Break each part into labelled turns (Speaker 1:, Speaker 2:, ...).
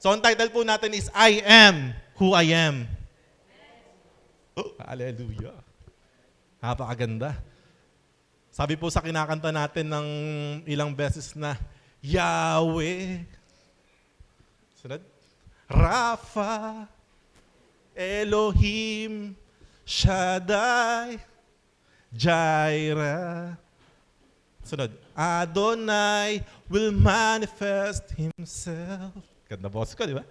Speaker 1: So, ang title po natin is, I am who I am. Oh, hallelujah. Napakaganda. Sabi po sa kinakanta natin ng ilang beses na, Yahweh, sunod, Rapha, Elohim, Shaddai, Jireh. Sunod, Adonai will manifest Himself. Ganda boss ko, di ba?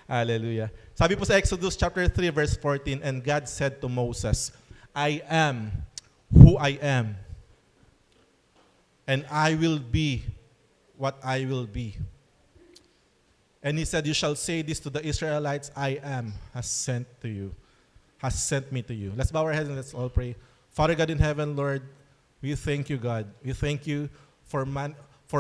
Speaker 1: Hallelujah. Sabi po sa Exodus chapter 3 verse 14, and God said to Moses, I am who I am, and I will be what I will be. And He said, you shall say this to the Israelites, I am has sent me to you. Let's bow our heads and let's all pray. Father God in heaven, Lord, we thank you, God. We thank you for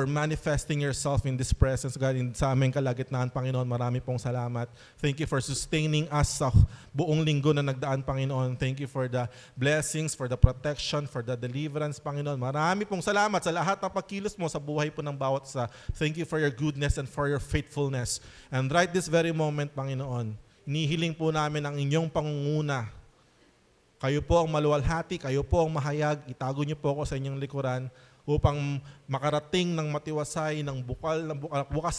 Speaker 1: manifesting yourself in this presence, God, sa aming kalagitnaan, Panginoon. Marami pong salamat. Thank you for sustaining us sa buong linggo na nagdaan, Panginoon. Thank you for the blessings, for the protection, for the deliverance, Panginoon. Marami pong salamat sa lahat ng pagkilos mo sa buhay po ng bawat isa. Thank you for your goodness and for your faithfulness. And right this very moment, Panginoon, inihiling po namin ang inyong pangunguna. Kayo po ang maluwalhati, kayo po ang mahayag, itago niyo po ako sa inyong likuran upang makarating ng matiwasay, ng bukas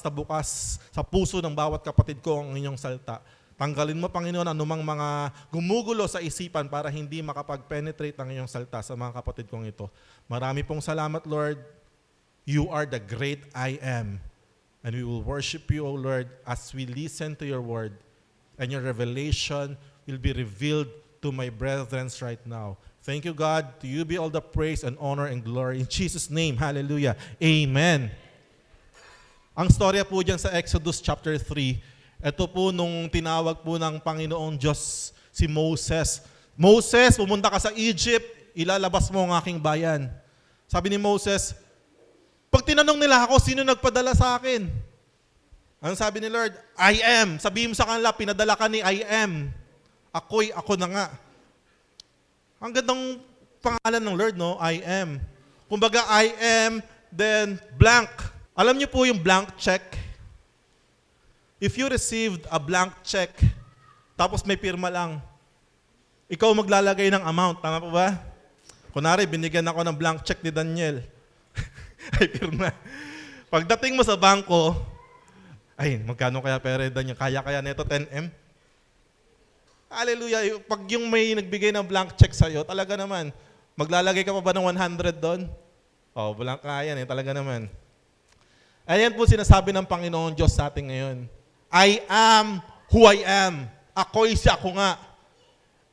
Speaker 1: na bukas sa puso ng bawat kapatid ko ang inyong salita. Tanggalin mo, Panginoon, anumang mga gumugulo sa isipan para hindi makapag-penetrate ang inyong salita sa mga kapatid kong ito. Marami pong salamat, Lord. You are the great I am. And we will worship you, O Lord, as we listen to your word. And your revelation will be revealed to my brethren right now. Thank you, God. To you be all the praise and honor and glory. In Jesus' name, hallelujah. Amen. Ang storya po dyan sa Exodus chapter 3, ito po nung tinawag po ng Panginoong Diyos si Moses. Moses, pumunta ka sa Egypt, ilalabas mo ang aking bayan. Sabi ni Moses, pag tinanong nila ako, sino nagpadala sa akin? Ano sabi ni Lord? I am. Sabihin mo sa kanila, pinadala ka ni I am. Ako na nga. Ang gandang pangalan ng Lord, no? I am. Kumbaga, I am, then blank. Alam niyo po yung blank check? If you received a blank check, tapos may pirma lang, ikaw maglalagay ng amount. Tama po ba? Kunwari, binigyan ako ng blank check ni Daniel. Ay, pirma. Pagdating mo sa bangko, ay, magkano kaya pera Daniel? Kaya neto 10M? Hallelujah. Pag yung may nagbigay ng blank check sa'yo, talaga naman, maglalagay ka pa ba ng 100 doon? Oh, blank kaya eh, talaga naman. Ayan po sinasabi ng Panginoon Diyos sa atin ngayon. I am who I am. Ako'y si ako nga.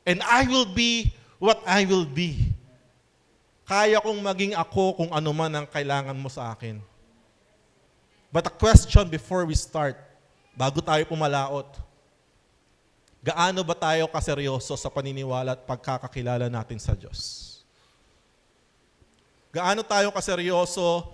Speaker 1: And I will be what I will be. Kaya kong maging ako kung ano man ang kailangan mo sa akin. But a question before we start, bago tayo pumalaot, gaano ba tayo kaseryoso sa paniniwala at pagkakakilala natin sa Diyos? Gaano tayo kaseryoso?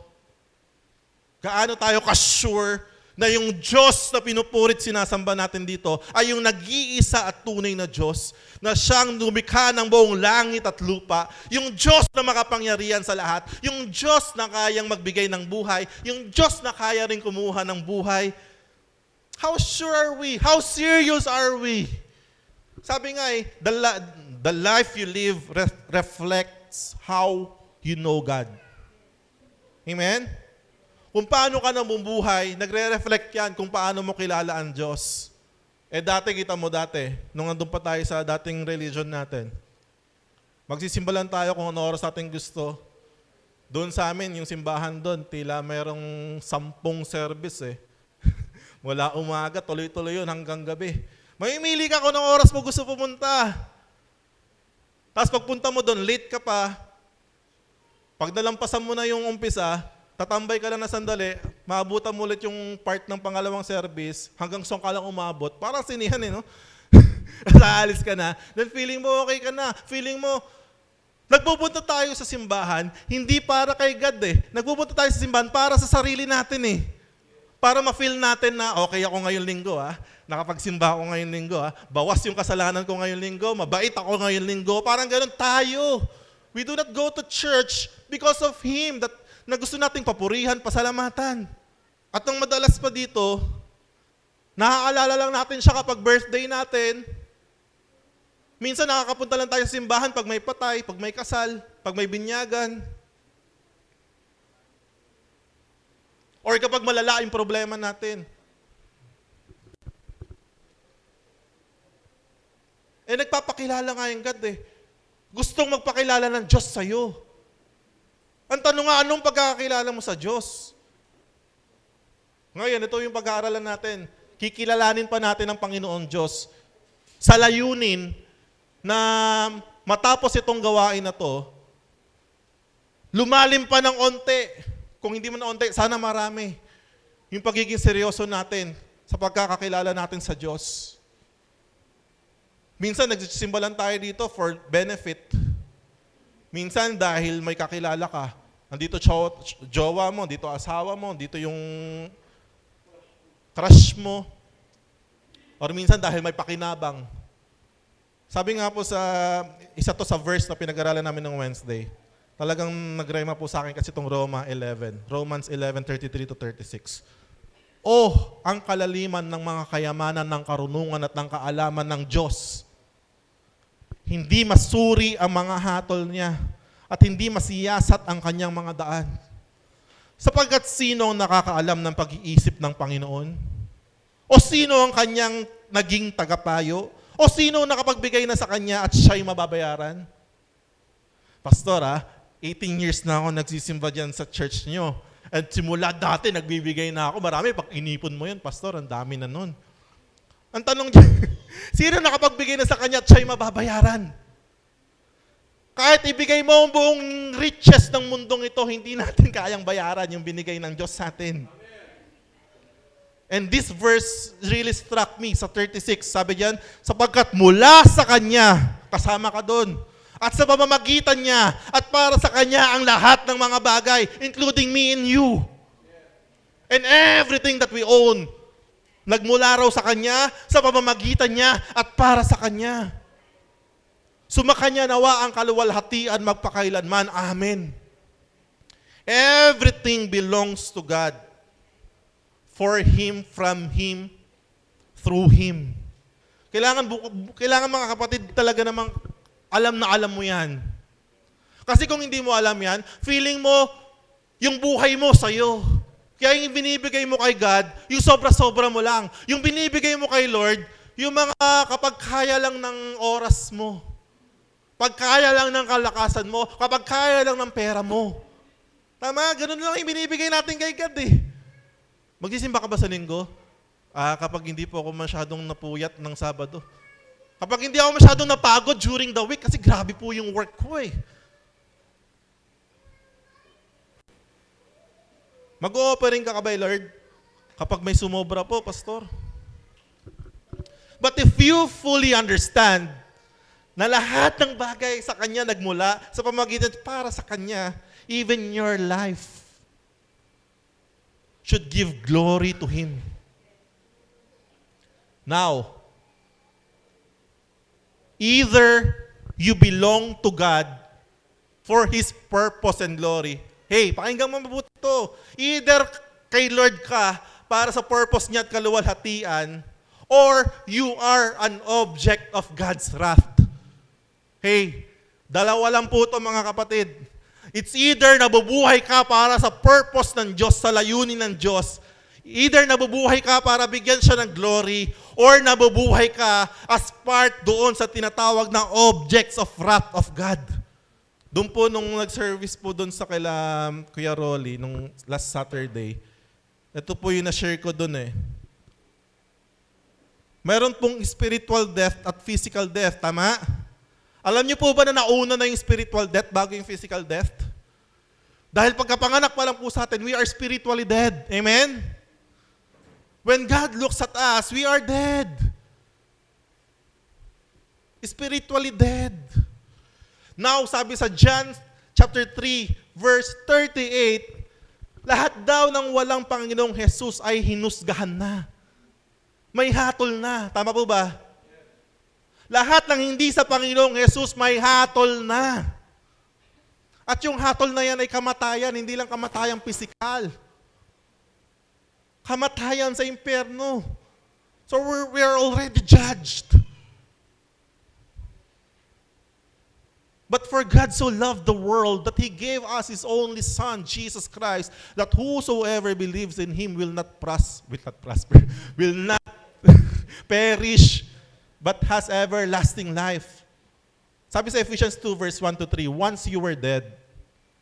Speaker 1: Gaano tayo ka-sure na yung Diyos na pinupurit sinasamba natin dito ay yung nag-iisa at tunay na Diyos na siyang lumikha ng buong langit at lupa, yung Diyos na makapangyarihan sa lahat, yung Diyos na kayang magbigay ng buhay, yung Diyos na kaya rin kumuha ng buhay. How sure are we? How serious are we? Sabi nga the life you live reflects how you know God. Amen? Kung paano ka namumuhay, nagre-reflect yan kung paano mo kilala ang Diyos. Dati kita mo nung andun pa tayo sa dating religion natin. Magsisimba lang tayo kung ano oras natin gusto. Doon sa amin, yung simbahan doon, tila mayroong 10 service eh. Mula umaga, tuloy-tuloy yun hanggang gabi. Mamimili ka kung anong oras mo gusto pumunta. Tapos pagpunta mo doon, late ka pa. Pag nalampasan mo na yung umpisa, tatambay ka lang na sandali, maabutan mo ulit yung part ng pangalawang service, hanggang song ka lang umabot. Parang sinihan eh, no? Aalis ka na. Then feeling mo okay ka na. Feeling mo, nagpupunta tayo sa simbahan, hindi para kay God eh. Nagpupunta tayo sa simbahan para sa sarili natin eh. Para ma-feel natin na, okay ako ngayong linggo nakapagsimba ako ngayong linggo bawas yung kasalanan ko ngayong linggo, mabait ako ngayong linggo, parang ganun tayo. We do not go to church because of Him, na gusto nating papurihan, pasalamatan. At ang madalas pa dito, naaalala lang natin siya kapag birthday natin. Minsan nakakapunta lang tayo sa simbahan pag may patay, pag may kasal, pag may binyagan. Or kapag malala yung problema natin. Nagpapakilala nga yung God eh. Gustong magpakilala ng Diyos sa'yo. Ang tanong nga, anong pagkakakilala mo sa Diyos? Ngayon, ito yung pag-aaralan natin. Kikilalanin pa natin ang Panginoon Diyos sa layunin na matapos itong gawain na to, lumalim pa ng onte. Kung hindi man onte, sana marami. Yung pagiging seryoso natin sa pagkakakilala natin sa Diyos. Minsan nagsisimba lang tayo dito for benefit. Minsan dahil may kakilala ka. Nandito jowa mo, dito asawa mo, dito yung crush mo. Or minsan dahil may pakinabang. Sabi nga po isa to sa verse na pinag-aralan namin ng Wednesday. Talagang nagrema po sa akin kasi itong Romans 11:33-36. Oh, ang kalaliman ng mga kayamanan ng karunungan at ng kaalaman ng Diyos. Hindi masuri ang mga hatol niya at hindi masiyasat ang kanyang mga daan. Sapagkat sino ang nakakaalam ng pag-iisip ng Panginoon? O sino ang kanyang naging tagapayo? O sino ang nakapagbigay na sa kanya at siya'y mababayaran? Pastor, 18 years na ako nagsisimba dyan sa church nyo. At simula dati, nagbibigay na ako. Marami, pag inipon mo yun, Pastor, ang dami na nun. Ang tanong dyan, sino nakapagbigay na sa kanya at siya'y mababayaran? Kahit ibigay mo ang buong riches ng mundong ito, hindi natin kayang bayaran yung binigay ng Diyos sa atin. And this verse really struck me sa 36. Sabi diyan, sapagkat mula sa Kanya, kasama ka doon, at sa pamamagitan niya, at para sa Kanya ang lahat ng mga bagay, including me and you. And everything that we own, nagmula raw sa Kanya, sa pamamagitan niya, at para sa Kanya. Sumakanya nawa ang kaluwalhatian magpakailanman. Amen. Everything belongs to God. For Him, from Him, through Him. Kailangan mga kapatid talaga namang alam na alam mo yan. Kasi kung hindi mo alam yan, feeling mo yung buhay mo sa'yo. Kaya yung binibigay mo kay God, yung sobra-sobra mo lang. Yung binibigay mo kay Lord, yung mga kapag kaya lang ng oras mo. Pag kaya lang ng kalakasan mo, kapag kaya lang ng pera mo. Tama, ganun lang yung binibigay natin kay God eh. Magsisimba ka ba sa linggo? Kapag hindi po ako masyadong napuyat ng Sabado. Kapag hindi ako masyadong napagod during the week, kasi grabe po yung work ko eh. Mag-o-offering ka ba, Lord? Kapag may sumobra po, Pastor. But if you fully understand na lahat ng bagay sa Kanya nagmula, sa pamamagitan para sa Kanya, even your life should give glory to Him. Now, either you belong to God for His purpose and glory. Hey, pakinggan mo mabuti ito. Either kay Lord ka para sa purpose niya at kaluwalhatian, or you are an object of God's wrath. Hey, dalawa lang po ito mga kapatid. It's either nabubuhay ka para sa purpose ng Diyos, sa layunin ng Diyos. Either nabubuhay ka para bigyan siya ng glory, or nabubuhay ka as part doon sa tinatawag na objects of wrath of God. Doon po nung nag-service po doon sa kila Kuya Rolly, nung last Saturday, ito po yung na-share ko doon eh. Meron pong spiritual death at physical death, tama? Alam niyo po ba na nauna na yung spiritual death bago yung physical death? Dahil pagkapanganak pa lang po sa atin, we are spiritually dead. Amen? When God looks at us, we are dead. Spiritually dead. Now, sabi sa John chapter 3, verse 38, lahat daw ng walang Panginoong Jesus ay hinusgahan na. May hatol na. Tama po ba? Lahat ng hindi sa Panginoong Jesus may hatol na. At yung hatol na yan ay kamatayan, hindi lang kamatayang pisikal. kamatayan sa impyerno. So we are already judged. But for God so loved the world that He gave us His only Son, Jesus Christ, that whosoever believes in Him will not prosper, will not perish, but has everlasting life. Sabi sa Ephesians 2 verse 1 to 3, once you were dead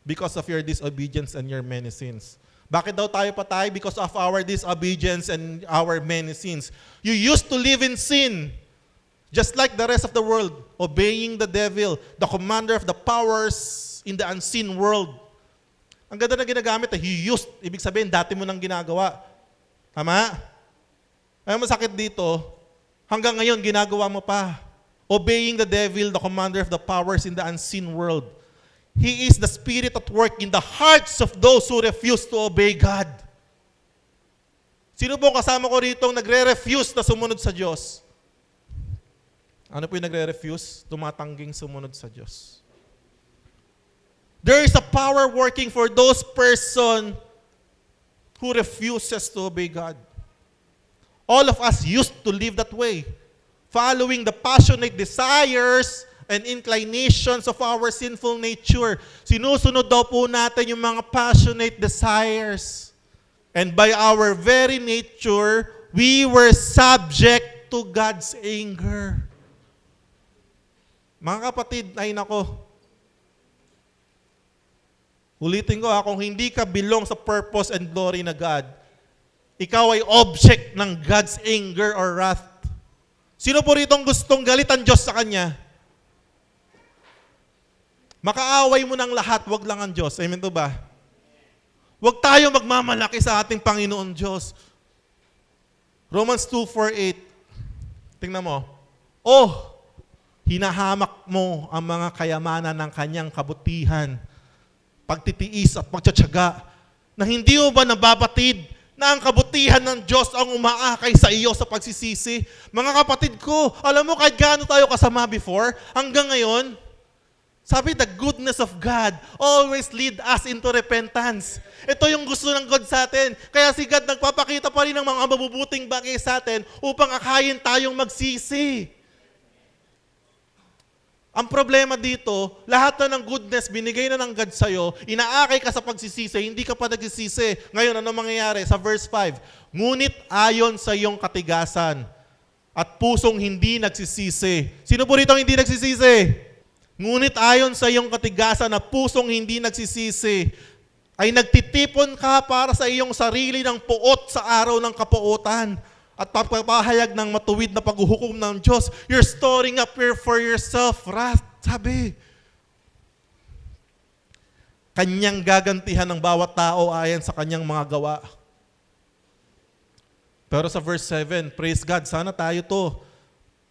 Speaker 1: because of your disobedience and your many sins. Bakit daw tayo patay? Because of our disobedience and our many sins. You used to live in sin, just like the rest of the world, obeying the devil, the commander of the powers in the unseen world. Ang ganda na ginagamit, you used, ibig sabihin, dati mo nang ginagawa. Tama? Ay masakit dito, hanggang ngayon, ginagawa mo pa. Obeying the devil, the commander of the powers in the unseen world. He is the spirit at work in the hearts of those who refuse to obey God. Sino po kasama ko rito nagre-refuse na sumunod sa Diyos? Ano po yung nagre-refuse? Tumatangging sumunod sa Diyos. There is a power working for those person who refuses to obey God. All of us used to live that way, following the passionate desires and inclinations of our sinful nature. Sinusunod daw po natin yung mga passionate desires. And by our very nature, we were subject to God's anger. Mga kapatid, ay nako, ulitin ko kung hindi ka belong sa purpose and glory na God, ikaw ay object ng God's anger or wrath. Sino po rito gustong galitan Diyos sa Kanya? Makaaway mo ng lahat, wag lang ang Diyos. Amen to ba? Wag tayo magmamalaki sa ating Panginoon Diyos. Romans 2:4-8. Tingnan mo. Oh, hinahamak mo ang mga kayamanan ng kanyang kabutihan, pagtitiis at pagtsatsaga, na hindi mo ba nababatid na ang kabutihan ng Diyos ang umaakay sa iyo sa pagsisisi? Mga kapatid ko, alam mo kahit gaano tayo kasama before, hanggang ngayon, sabi, the goodness of God always lead us into repentance. Ito yung gusto ng God sa atin. Kaya si God nagpapakita pa rin ng mga mabubuting bagay sa atin upang akayin tayong magsisi. Ang problema dito, lahat na ng goodness binigay na ng God sa'yo, inaakay ka sa pagsisisi, hindi ka pa nagsisisi. Ngayon, ano mangyayari? Sa verse 5, ngunit ayon sa iyong katigasan at pusong hindi nagsisisi. Sino po rito hindi nagsisisi? Ngunit ayon sa iyong katigasan na pusong hindi nagsisisi, ay nagtitipon ka para sa iyong sarili ng puot sa araw ng kapuotan at papahayag ng matuwid na paghuhukom ng Diyos. You're storing up here for yourself wrath. Sabi, Kanyang gagantihan ng bawat tao ayon sa kanyang mga gawa. Pero sa verse 7, praise God, sana tayo to.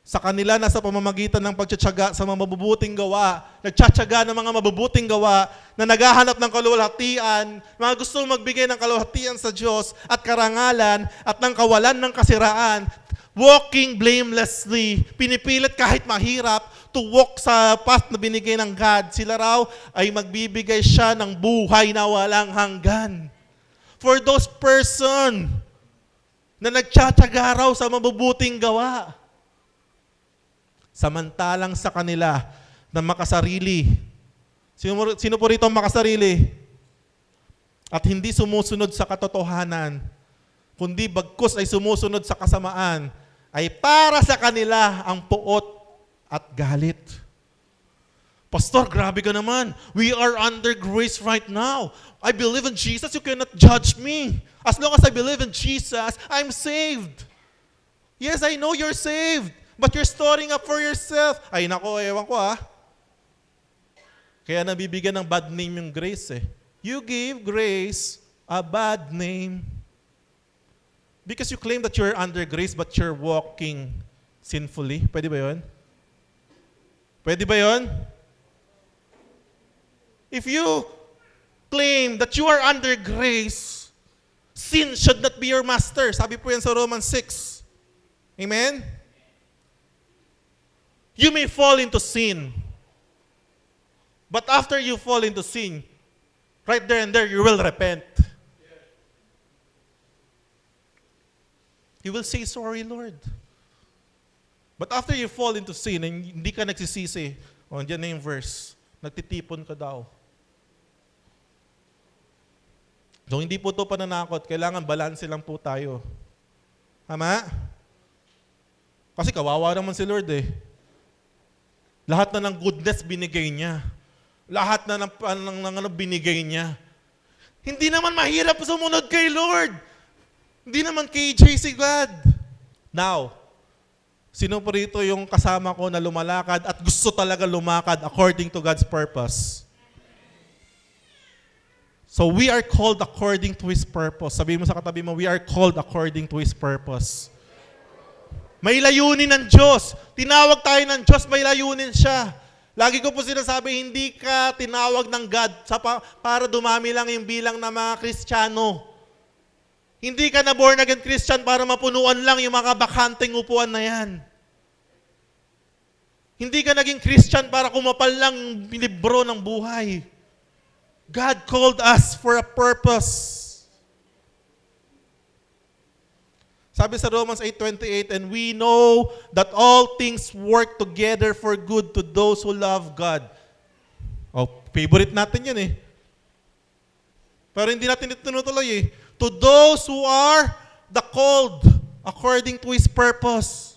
Speaker 1: Sa kanila na sa pamamagitan ng pagtsatsaga sa mga mabubuting gawa, nagtsatsaga ng mga mabubuting gawa, na naghahanap ng kaluwalhatian, mga gustong magbigay ng kaluwalhatian sa Diyos at karangalan at ng kawalan ng kasiraan, walking blamelessly, pinipilit kahit mahirap to walk sa path na binigay ng God, sila raw ay magbibigay siya ng buhay na walang hanggan. For those person na nagtsatsaga raw sa mabubuting gawa, samantalang sa kanila na makasarili. Sino po rito ang makasarili? At hindi sumusunod sa katotohanan, kundi bagkus ay sumusunod sa kasamaan, ay para sa kanila ang puot at galit. Pastor, grabe ka naman. We are under grace right now. I believe in Jesus, you cannot judge me. As long as I believe in Jesus, I'm saved. Yes, I know you're saved. But you're storing up for yourself. Ay nako, ewan ko Kaya nabibigyan ng bad name yung grace You give grace a bad name. Because you claim that you're under grace but you're walking sinfully. Pwede ba yun? Pwede ba yun? If you claim that you are under grace, sin should not be your master. Sabi po yan sa Romans 6. Amen? You may fall into sin. But after you fall into sin, right there and there, you will repent. You will say, sorry, Lord. But after you fall into sin and hindi ka nagsisisi, andyan na yung verse, nagtitipon ka daw. So hindi po ito pananakot, kailangan balanse lang po tayo. Tama? Kasi kawawa naman si Lord eh. Lahat na ng goodness binigay niya. Lahat na ng binigay niya. Hindi naman mahirap sumunod kay Lord. Hindi naman KJ si God. Now, sino po rito yung kasama ko na lumalakad at gusto talaga lumakad according to God's purpose? So we are called according to His purpose. Sabihin mo sa katabi mo, we are called according to His purpose. May layunin ng Diyos. Tinawag tayo ng Diyos, may layunin siya. Lagi ko po sinasabi, hindi ka tinawag ng God para dumami lang yung bilang ng mga Kristiyano. Hindi ka na born again Christian para mapunuan lang yung mga bakanteng upuan na yan. Hindi ka naging Christian para kumapal lang yung libro ng buhay. God called us for a purpose. Sabi sa Romans 8:28, and we know that all things work together for good to those who love God. Oh, favorite natin yan eh. Pero hindi natin ito tinutuloy eh. To those who are the called according to His purpose.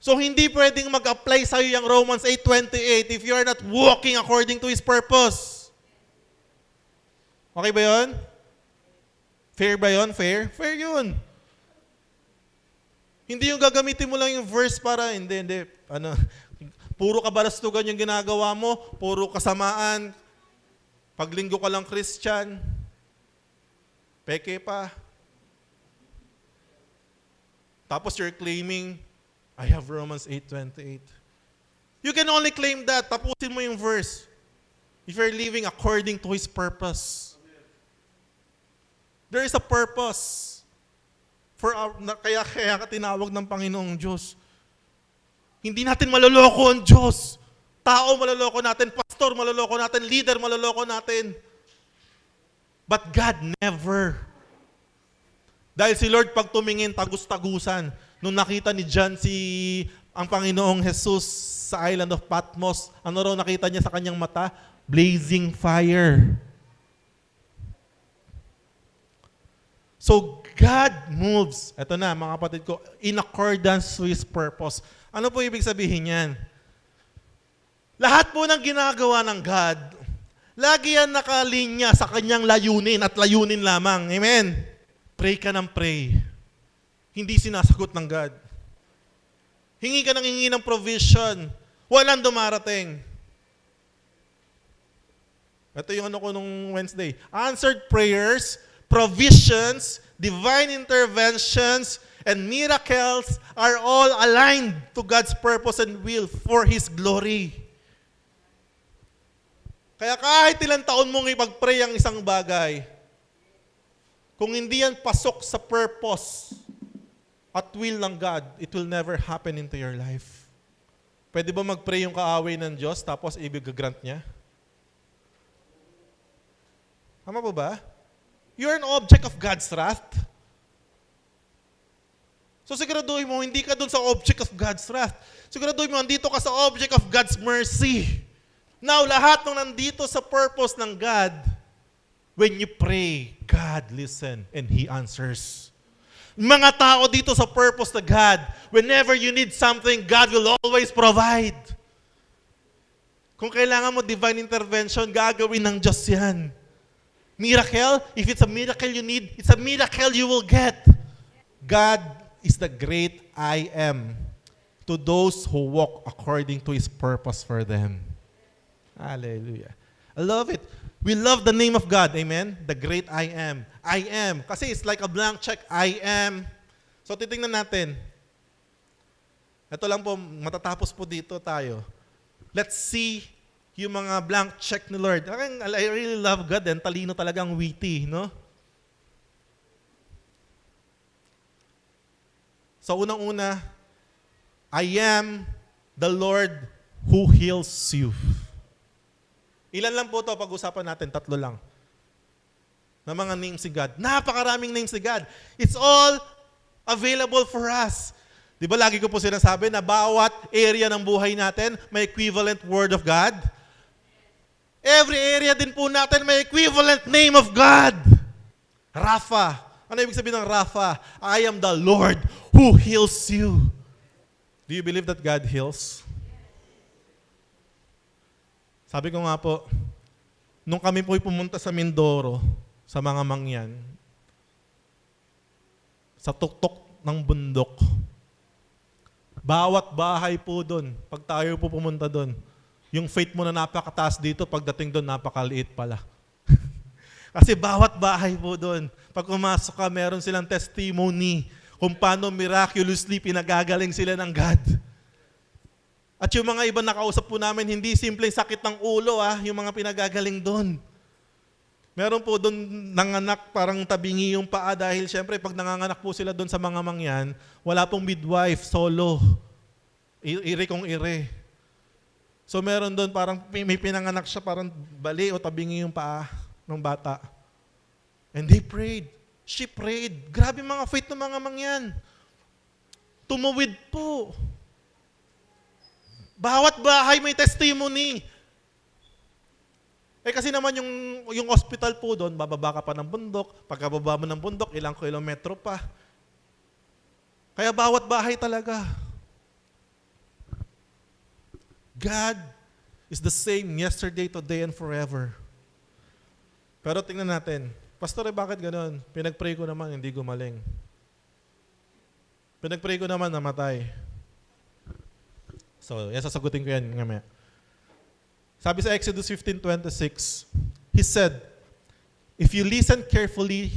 Speaker 1: So hindi pwedeng mag-apply sa'yo yung Romans 8:28 if you are not walking according to His purpose. Okay ba yun? Fair ba yun? Fair? Fair yun. Hindi yung gagamitin mo lang yung verse para, hindi. Puro kabalastugan yung ginagawa mo, puro kasamaan, paglinggo ka lang Christian, peke pa. Tapos you're claiming, I have Romans 8:28. You can only claim that. Tapusin mo yung verse. If you're living according to His purpose. There is a purpose. Kaya ka tinawag ng Panginoong Diyos. Hindi natin maloloko ang Diyos. Tao maloloko natin, pastor maloloko natin, leader maloloko natin. But God never. Dahil si Lord pag tumingin, tagus-tagusan. Nung nakita ni John ang Panginoong Jesus sa island of Patmos, ano raw nakita niya sa kanyang mata? Blazing fire. So, God moves, eto na mga kapatid ko, in accordance to His purpose. Ano po ibig sabihin yan? Lahat po ng ginagawa ng God, lagi yan nakalinya sa kanyang layunin at layunin lamang. Amen? Pray ka ng pray. Hindi sinasagot ng God. Hingi ka ng hingi ng provision. Walang dumarating. Ito yung ano ko nung Wednesday. Answered prayers, provisions, divine interventions, and miracles are all aligned to God's purpose and will for His glory. Kaya kahit ilang taon mong ipag-pray ang isang bagay, kung hindi yan pasok sa purpose at will ng God, it will never happen into your life. Pwede ba mag-pray yung kaaway ng Diyos tapos ibig-grant niya? Tama po ba? You're an object of God's wrath. So siguraduhin mo, hindi ka dun sa object of God's wrath. Siguraduhin mo, nandito ka sa object of God's mercy. Now, lahat ng nandito sa purpose ng God, when you pray, God listen and He answers. Mga tao dito sa purpose ng God, whenever you need something, God will always provide. Kung kailangan mo divine intervention, gagawin ng Diyos yan. Miracle, if it's a miracle you need, it's a miracle you will get. God is the great I am to those who walk according to His purpose for them. Hallelujah. I love it. We love the name of God. Amen? The great I am. I am. Kasi it's like a blank check. I am. So titingnan natin. Ito lang po, matatapos po dito tayo. Let's see yung mga blank check ni Lord. I really love God and talino talagang witty, no? So unang-una, I am the Lord who heals you. Ilan lang po ito pag-usapan natin? 3 lang. na mga names ni God. Napakaraming names ni God. It's all available for us. Di ba lagi ko po sinasabi na bawat area ng buhay natin may equivalent word of God? Every area din po natin may equivalent name of God. Rapha. Ano ibig sabihin ng Rapha? I am the Lord who heals you. Do you believe that God heals? Sabi ko nga po, nung kami po pumunta sa Mindoro, sa mga mangyan, sa tuktok ng bundok, bawat bahay po doon, pag tayo po pumunta doon, yung faith mo na napakataas dito, pagdating doon, napakaliit pala. Kasi bawat bahay po doon, pag pumasok ka, meron silang testimony kung paano miraculously pinagagaling sila ng God. At yung mga ibang nakausap po namin, hindi simpleng sakit ng ulo, yung mga pinagagaling doon. Meron po doon nanganak, parang tabingi yung paa dahil syempre pag nanganganak po sila doon sa mga mangyan, wala pong midwife, solo. Ire kong ire. So meron doon parang may pinanganak siya, parang bali o tabingi yung paa ng bata. And they prayed. She prayed. Grabe mga faith ng mga mangyan. Tumuwid po. Bawat bahay may testimony. Kasi naman yung hospital po doon, bababa ka pa ng bundok. Pagkababa mo ng bundok, ilang kilometro pa. Kaya bawat bahay talaga. God is the same yesterday, today, and forever. Pero tingnan natin, Pastor, bakit ganun? Pinag-pray ko naman, hindi gumaling. Pinag-pray ko naman, namatay. So, yan, sasagutin ko yan ngayon. Sabi sa Exodus 15:26, He said, if you listen carefully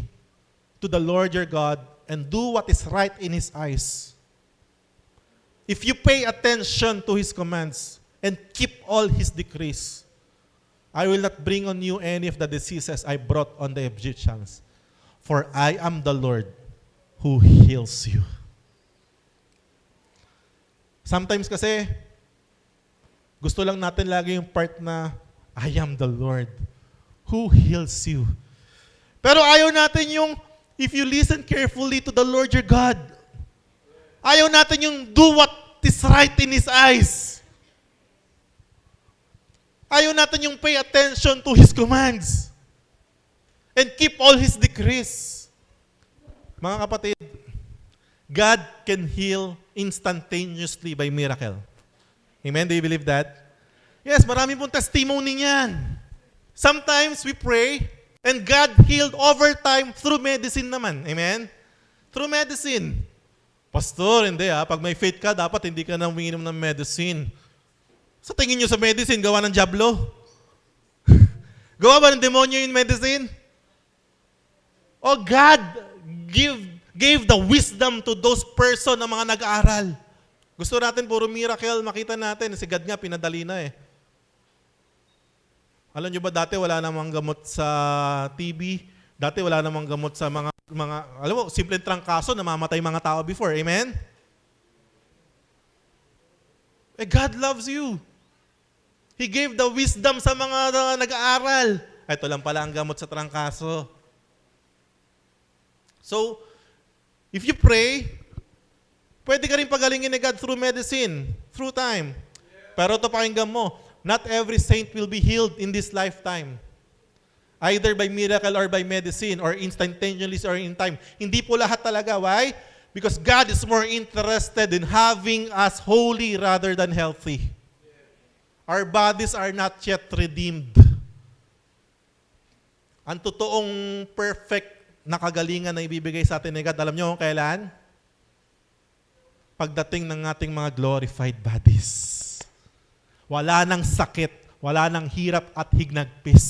Speaker 1: to the Lord your God and do what is right in His eyes, if you pay attention to His commands and keep all His decrees, I will not bring on you any of the diseases I brought on the Egyptians, for I am the Lord who heals you. Sometimes kasi, gusto lang natin lagi yung part na, I am the Lord who heals you. Pero ayaw natin yung, if you listen carefully to the Lord your God, ayaw natin yung do what is right in His eyes. Ayaw natin yung pay attention to His commands and keep all His decrees. Mga kapatid, God can heal instantaneously by miracle. Amen? Do you believe that? Yes, marami pong testimony niyan. Sometimes we pray and God healed over time through medicine naman. Amen? Through medicine. Pastor, hindi Pag may faith ka, dapat hindi ka na umiinom ng medicine. Sa tingin nyo sa medicine, gawa ng diablo? Gawa ba ng demonyo yung medicine? Oh, God gave the wisdom to those person na mga nag-aaral. Gusto natin puro miracle, makita natin. Si God nga, pinadali na Alam nyo ba, dati wala namang gamot sa TB. Dati wala namang gamot sa mga alam mo, simpleng trangkaso, namamatay mga tao before. Amen? God loves you. He gave the wisdom sa mga nag-aaral. Ito lang pala ang gamot sa trangkaso. So, if you pray, pwede ka rin pagalingin ni God through medicine, through time. Pero ito pakinggan mo, not every saint will be healed in this lifetime. Either by miracle or by medicine or instantaneously or in time. Hindi po lahat talaga. Why? Because God is more interested in having us holy rather than healthy. Our bodies are not yet redeemed. Ang totoong perfect na kagalingan na ibibigay sa atin ni God, alam nyo kung kailan? Pagdating ng ating mga glorified bodies. Wala nang sakit, wala nang hirap at hignagpis.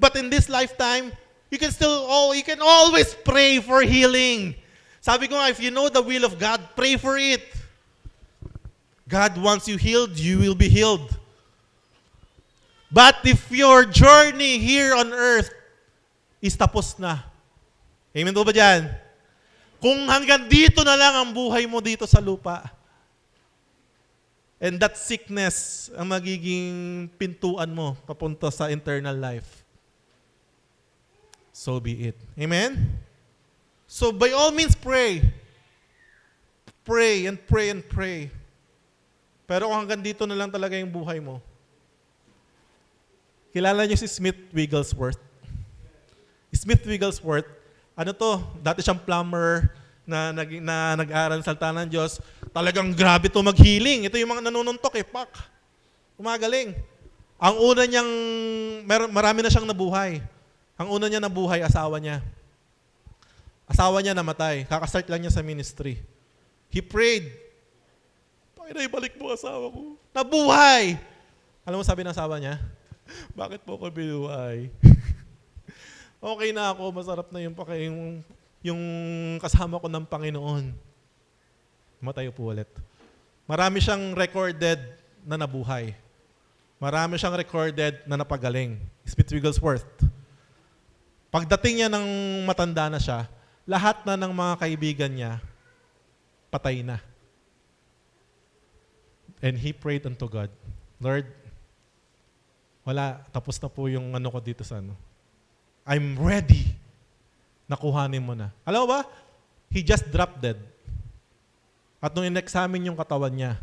Speaker 1: But in this lifetime, you can always pray for healing. Sabi ko nga, if you know the will of God, pray for it. God wants you healed, you will be healed. But if your journey here on earth is tapos na, amen po ba dyan? Kung hanggang dito na lang ang buhay mo dito sa lupa, and that sickness ang magiging pintuan mo papunta sa eternal life. so be it. Amen? So by all means, pray. Pray and pray and pray. Pero kung hanggang dito na lang talaga yung buhay mo, kilala niyo si Smith Wigglesworth? Smith Wigglesworth, ano to, dati siyang plumber na nag-aral sa salita ng Diyos. Talagang grabe to mag-healing. Ito yung mga nanununtok pak. Umagaling. Ang una niyang, marami na siyang nabuhay. Ang una niya nabuhay, asawa niya. Asawa niya namatay. Kakastart lang niya sa ministry. He prayed. Panginoon, ibalik mo asawa ko. Nabuhay! Alam mo sabi ng asawa niya? Bakit po ako binuhay? Okay na ako, masarap na yung kasama ko ng Panginoon. Matayo po ulit. Marami siyang recorded na nabuhay. Marami siyang recorded na napagaling. Smith Wigglesworth. Pagdating niya ng matanda na siya, lahat na ng mga kaibigan niya, patay na. And he prayed unto God, Lord, wala, tapos na po yung ano ko dito sa ano. I'm ready. Nakuhanin mo na. Alam mo ba? He just dropped dead. At nung in-examine yung katawan niya,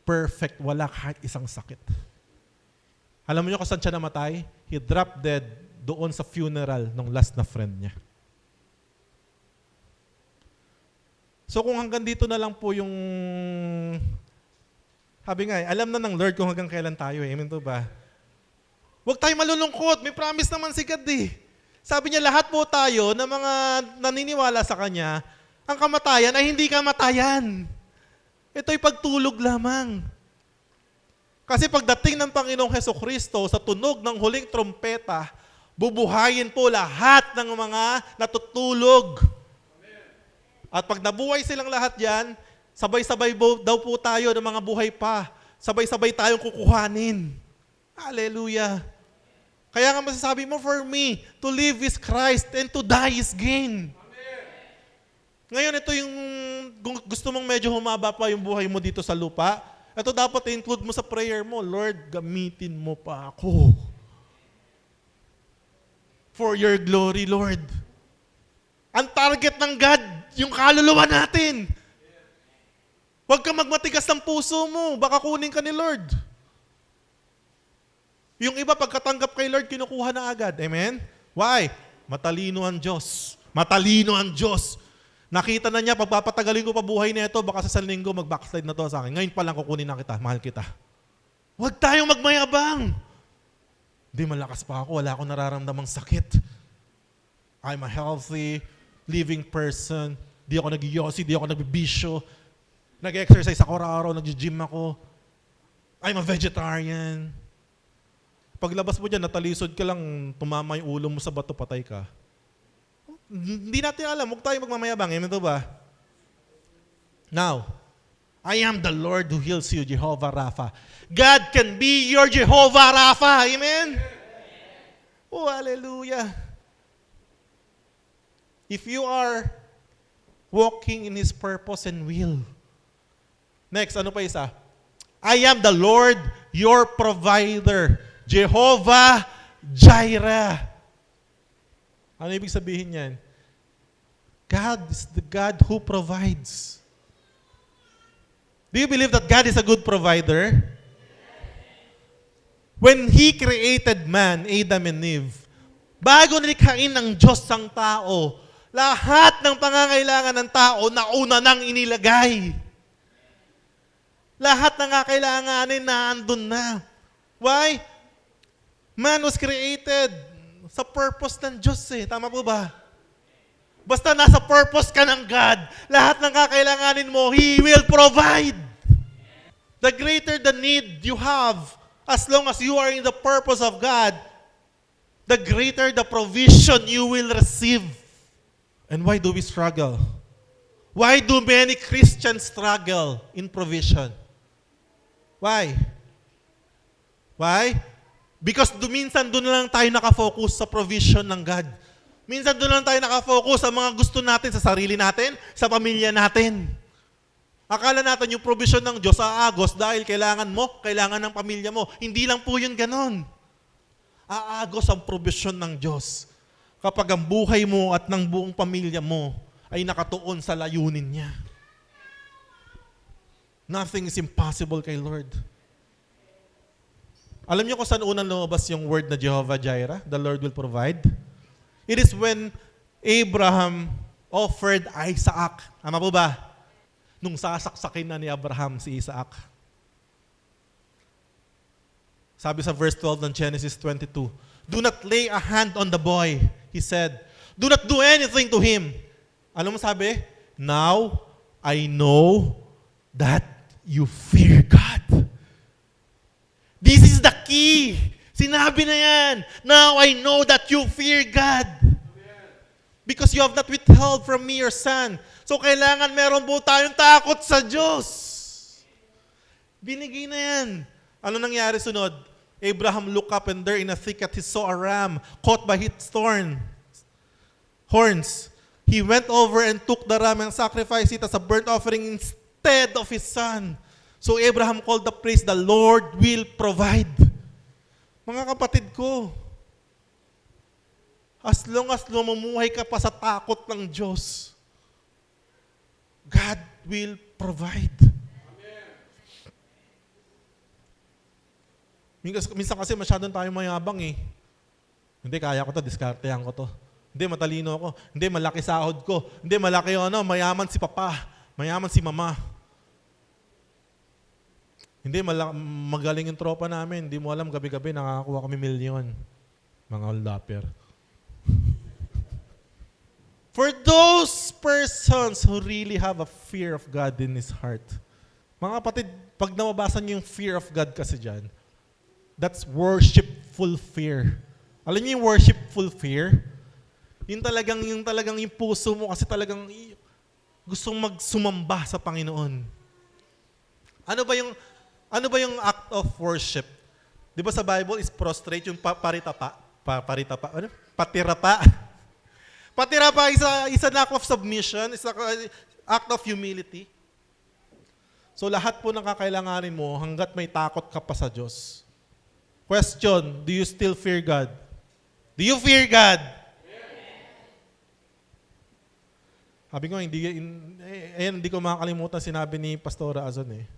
Speaker 1: perfect, wala kahit isang sakit. Alam mo niyo kung saan siya namatay? He dropped dead doon sa funeral ng last na friend niya. So kung hanggang dito na lang po yung, sabi nga alam na ng Lord kung hanggang kailan tayo Amen to ba? Huwag tayo malulungkot. May promise naman si God Sabi niya, lahat po tayo na mga naniniwala sa Kanya, ang kamatayan ay hindi kamatayan. Ito'y pagtulog lamang. Kasi pagdating ng Panginoong Hesukristo sa tunog ng huling trompeta, bubuhayin po lahat ng mga natutulog. At pag nabuhay silang lahat yan, sabay-sabay daw po tayo ng mga buhay pa. Sabay-sabay tayong kukuhanin. Hallelujah. Kaya nga masasabi mo, for me, to live is Christ and to die is gain. Amen. Ngayon, ito yung gusto mong medyo humaba pa yung buhay mo dito sa lupa. Ito dapat i-include mo sa prayer mo, Lord, gamitin mo pa ako. For your glory, Lord. Ang target ng God, yung kaluluwa natin. Huwag ka magmatigas ng puso mo, baka kunin ka ni Lord. Yung iba, pagkatanggap kay Lord, kinukuha na agad. Amen? Why? Matalino ang Diyos. Matalino ang Diyos. Nakita na niya, pagpapatagalin ko pa buhay na ito, baka sa isang linggo, mag-backslide na to sa akin. Ngayon pa lang kukunin na kita, mahal kita. Huwag tayong magmayabang. Hindi, malakas pa ako, wala akong nararamdamang sakit. I'm a healthy, living person. Di ako nag-yosi, di ako nagbibisyo. Nag-exercise ako araw-araw, nag-gym ako. I'm a vegetarian. Paglabas mo dyan, natalisod ka lang, tumama yung ulo mo sa bato, patay ka. Hindi natin alam, huwag tayo magmamayabang. Amen to ba? Now, I am the Lord who heals you, Jehovah Rapha. God can be your Jehovah Rapha. Amen? Oh, hallelujah. If you are walking in His purpose and will. Next, ano pa isa? I am the Lord, your provider. Jehovah Jireh. Ano ibig sabihin yan? God is the God who provides. Do you believe that God is a good provider? When He created man, Adam and Eve, bago nilikhain ng Diyos ang tao, lahat ng pangangailangan ng tao nauna nang inilagay. Lahat ng kakailanganin na andun na. Why? Man was created sa purpose ng Diyos Tama po ba? Basta nasa purpose ka ng God, lahat ng kakailanganin mo, He will provide. The greater the need you have, as long as you are in the purpose of God, the greater the provision you will receive. And why do we struggle? Why do many Christians struggle in provision? Why? Why? Because minsan doon lang tayo nakafocus sa provision ng God. Minsan doon lang tayo nakafocus sa mga gusto natin, sa sarili natin, sa pamilya natin. Akala natin yung provision ng Diyos aagos dahil kailangan mo, kailangan ng pamilya mo. Hindi lang po yun ganon. Aagos ang provision ng Diyos kapag ang buhay mo at ng buong pamilya mo ay nakatuon sa layunin niya. Nothing is impossible kay Lord. Alam niyo kung saan unang lumabas yung word na Jehovah Jireh, the Lord will provide? It is when Abraham offered Isaac. Tama po ba? Nung sasaksakin na ni Abraham si Isaac. Sabi sa verse 12 ng Genesis 22, "Do not lay a hand on the boy," he said. "Do not do anything to him." Ano mo sabi? "Now I know that you fear God." This is the key. Sinabi na yan. "Now I know that you fear God. Because you have not withheld from me your son." So kailangan meron po tayong takot sa Diyos. Binigay na yan. Ano nangyari sunod? Abraham looked up, and there in a thicket he saw a ram caught by its horns. He went over and took the ram and sacrificed it as a burnt offering instead of his son. So Abraham called the place, "The Lord will provide." Mga kapatid ko, as long as lumumuhay ka pa sa takot ng Diyos, God will provide. Minsan kasi masyadong tayo mayabang eh. Hindi, kaya ko to, diskartehan ko to. Hindi, matalino ako. Hindi, malaki sahod ko. Hindi, malaki mayaman si papa. Mayaman si mama. Hindi, magaling yung tropa namin. Hindi mo alam, gabi-gabi nakakakuha kami milyon. Mga oldapper. For those persons who really have a fear of God in his heart, mga kapatid, pag nababasa niyo yung fear of God kasi dyan, that's worshipful fear. Alam niyo yung worshipful fear? Yung talagang yung puso mo kasi talagang gustong magsumamba sa Panginoon. Ano ba yung act of worship? Di ba sa Bible is prostrate, yung patirapa. Patirapa is an act of submission, is an act of humility. So lahat po ng kakailanganin mo hanggat may takot ka pa sa Diyos. Question, do you still fear God? Do you fear God? Sabi ko, hindi ko makakalimutan sinabi ni Pastora Azon eh.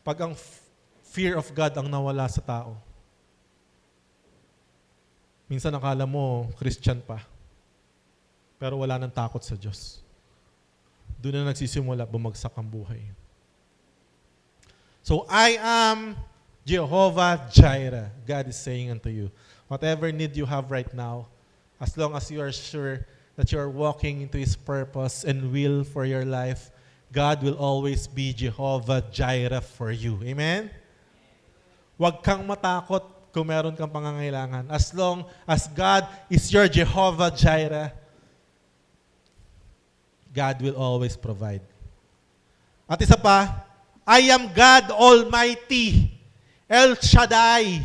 Speaker 1: Pag ang fear of God ang nawala sa tao, minsan nakala mo Christian pa, pero wala nang takot sa Diyos. Doon na nagsisimula, bumagsak ang buhay. So, I am Jehovah Jireh. God is saying unto you, whatever need you have right now, as long as you are sure that you are walking into His purpose and will for your life, God will always be Jehovah Jireh for you. Amen? Huwag kang matakot kung meron kang pangangailangan. As long as God is your Jehovah Jireh, God will always provide. At isa pa, I am God Almighty, El Shaddai.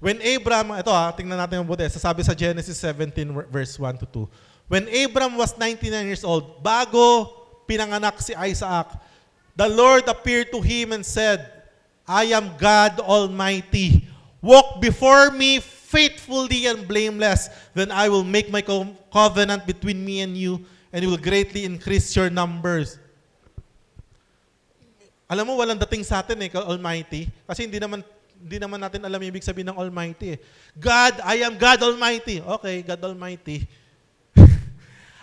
Speaker 1: When Abram, tingnan natin ang buti. Sasabi sa Genesis 17 verse 1 to 2. When Abram was 99 years old, bago pinanganak si Isaac, the Lord appeared to him and said, I am God Almighty. Walk before me faithfully and blameless. Then I will make my covenant between me and you, and will greatly increase your numbers. Alam mo, walang dating sa atin Almighty. Kasi hindi naman natin alam yung ibig sabihin ng Almighty. God, I am God Almighty. Okay, God Almighty.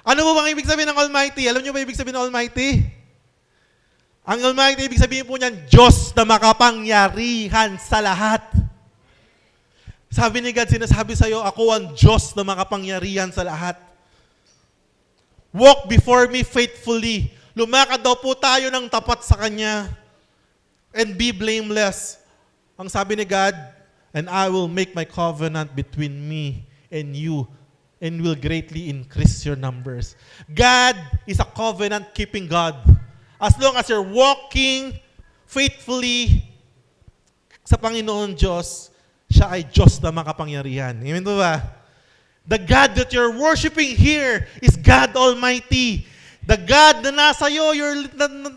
Speaker 1: Ano mo bang ibig sabihin ng Almighty? Alam niyo ba ibig sabihin ng Almighty? Ang Almighty, ibig sabihin po niyan, Diyos na makapangyarihan sa lahat. Sabi ni God, sinasabi sa'yo, ako ang Diyos na makapangyarihan sa lahat. Walk before me faithfully. Lumakad daw po tayo ng tapat sa Kanya. And be blameless. Ang sabi ni God, and I will make my covenant between me and you, and will greatly increase your numbers. God is a covenant-keeping God. As long as you're walking faithfully sa Panginoon Diyos, siya ay Diyos na makapangyarihan. Amen po ba? The God that you're worshiping here is God Almighty. The God na nasa iyo,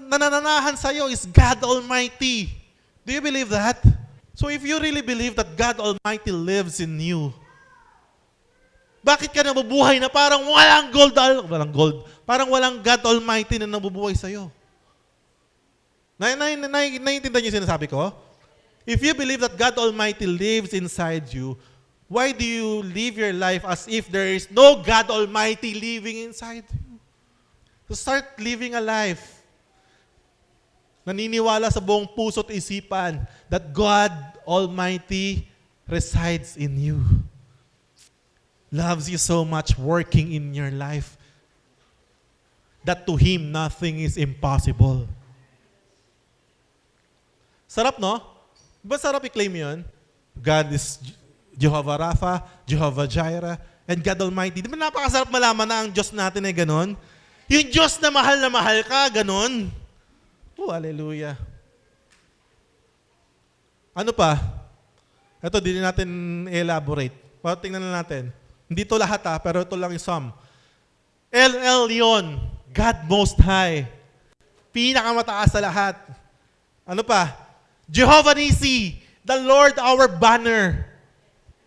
Speaker 1: nanananahan sa iyo is God Almighty. Do you believe that? So if you really believe that God Almighty lives in you, bakit ka nabubuhay na parang walang gold, parang walang God Almighty na nabubuhay sa'yo? Naiintindihan niyo yung sinasabi ko? If you believe that God Almighty lives inside you, why do you live your life as if there is no God Almighty living inside you? So start living a life naniniwala sa buong puso't isipan that God Almighty resides in you. Loves you so much, working in your life, that to Him nothing is impossible. Sarap, no? Ba sarap i-claim yun? God is Jehovah Rapha, Jehovah Jireh, and God Almighty. Di ba napakasarap malaman na ang Diyos natin ay ganon? Yung Diyos na mahal ka, ganon. Oh, hallelujah. Ano pa? Ito, di natin elaborate. Tingnan na natin. Hindi to lahat pero ito lang yung sum. El Elyon, God Most High. Pinakamataas sa lahat. Ano pa? Jehovah Nissi, the Lord our banner.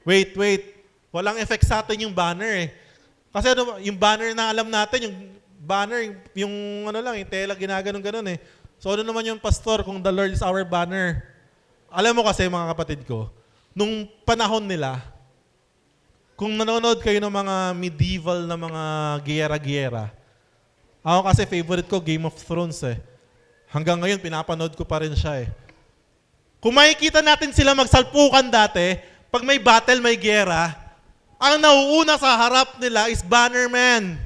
Speaker 1: Wait. Walang effect sa atin yung banner eh. Kasi ano, yung banner na alam natin, yung banner, yung ano lang, yung tela, ginaganon-ganon eh. So ano naman yung pastor kung the Lord is our banner? Alam mo kasi mga kapatid ko, nung panahon nila, kung nanonood kayo ng mga medieval na mga giyera-giyera, ako kasi favorite ko Game of Thrones eh. Hanggang ngayon, pinapanood ko pa rin siya eh. Kung makikita natin sila magsalpukan dati, pag may battle, may giyera, ang nauuna sa harap nila is bannerman.